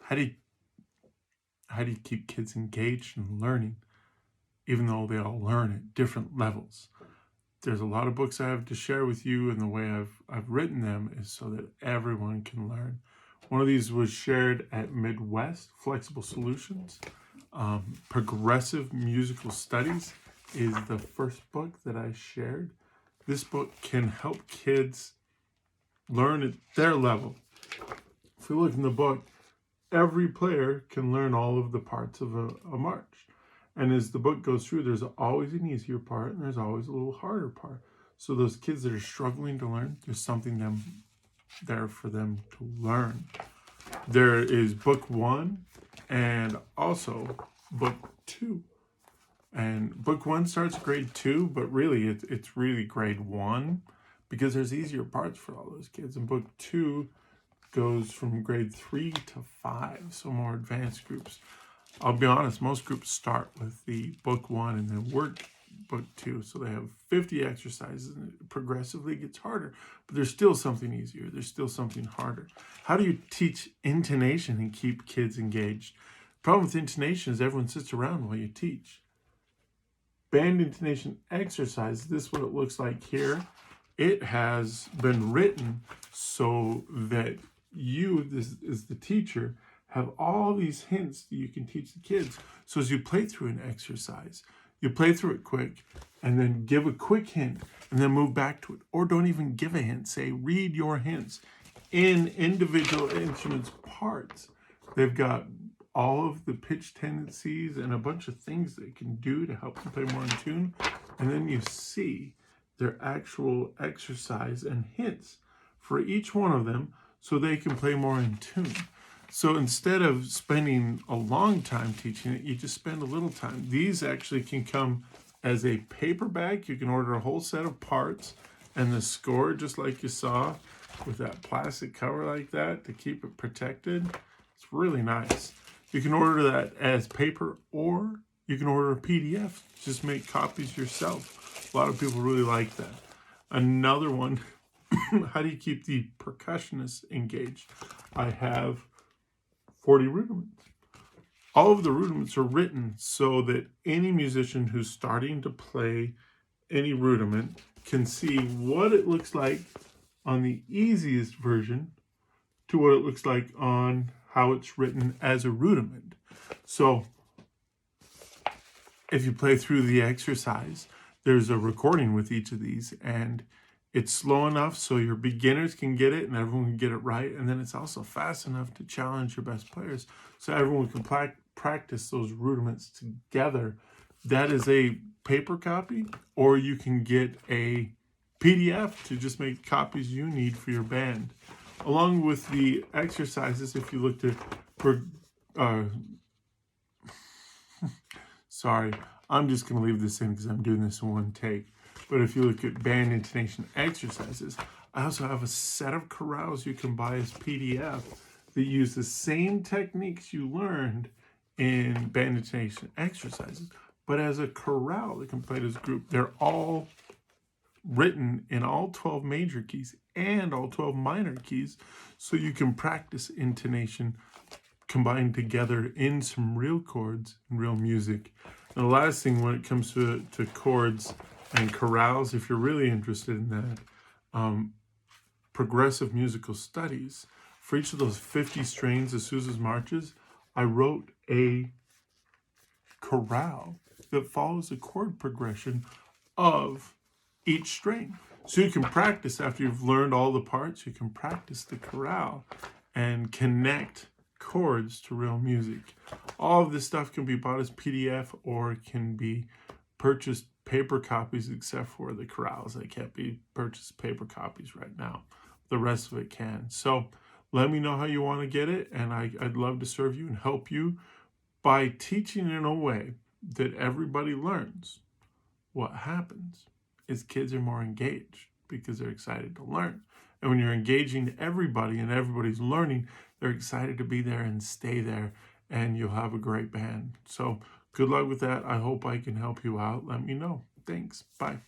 how do you keep kids engaged and learning, even though they all learn at different levels? There's a lot of books I have to share with you, and the way I've written them is so that everyone can learn. One of these was shared at Midwest, Flexible Solutions. Progressive Musical Studies is the first book that I shared. This book can help kids learn at their level. If we look in the book, every player can learn all of the parts of a march. And as the book goes through, there's always an easier part and there's always a little harder part. So those kids that are struggling to learn, there's something there for them to learn. There is book 1 and also book 2. And book 1 starts grade 2, but really it's really grade 1 because there's easier parts for all those kids. And book 2 goes from grade 3 to 5, so more advanced groups. I'll be honest, most groups start with the book 1 and then work book 2. So they have 50 exercises and it progressively gets harder. But there's still something easier. There's still something harder. How do you teach intonation and keep kids engaged? The problem with intonation is everyone sits around while you teach. Band intonation exercise, this is what it looks like here. It has been written so that you, this is the teacher, have all these hints that you can teach the kids. So as you play through an exercise, you play through it quick and then give a quick hint and then move back to it. Or don't even give a hint. Say, read your hints. In individual instruments parts, they've got all of the pitch tendencies and a bunch of things they can do to help them play more in tune. And then you see their actual exercise and hints for each one of them so they can play more in tune. So instead of spending a long time teaching it, you just spend a little time. These actually can come as a paper bag. You can order a whole set of parts and the score, just like you saw, with that plastic cover like that to keep it protected. It's really nice. You can order that as paper or you can order a PDF. Just make copies yourself. A lot of people really like that. Another one, how do you keep the percussionists engaged? I have 40 rudiments. All of the rudiments are written so that any musician who's starting to play any rudiment can see what it looks like on the easiest version to what it looks like on how it's written as a rudiment. So if you play through the exercise, there's a recording with each of these, and it's slow enough so your beginners can get it and everyone can get it right. And then it's also fast enough to challenge your best players so everyone can practice those rudiments together. That is a paper copy, or you can get a PDF to just make copies you need for your band. Along with the exercises, if you looked at, sorry, I'm just going to leave this in because I'm doing this in one take. But if you look at band intonation exercises, I also have a set of chorales you can buy as PDF that use the same techniques you learned in band intonation exercises, but as a chorale that can play as a group. They're all written in all 12 major keys and all 12 minor keys, so you can practice intonation combined together in some real chords and real music. And the last thing when it comes to chords and chorales, if you're really interested in that, progressive musical studies, for each of those 50 strains of Sousa's marches, I wrote a chorale that follows a chord progression of each strain. So you can practice after you've learned all the parts, you can practice the chorale and connect chords to real music. All of this stuff can be bought as PDF or can be purchased paper copies, except for the chorales. They can't be purchased paper copies right now. The rest of it can. So let me know how you want to get it, and I'd love to serve you and help you by teaching in a way that everybody learns. What happens is kids are more engaged because they're excited to learn. And when you're engaging everybody and everybody's learning, they're excited to be there and stay there, and you'll have a great band. So good luck with that. I hope I can help you out. Let me know. Thanks. Bye.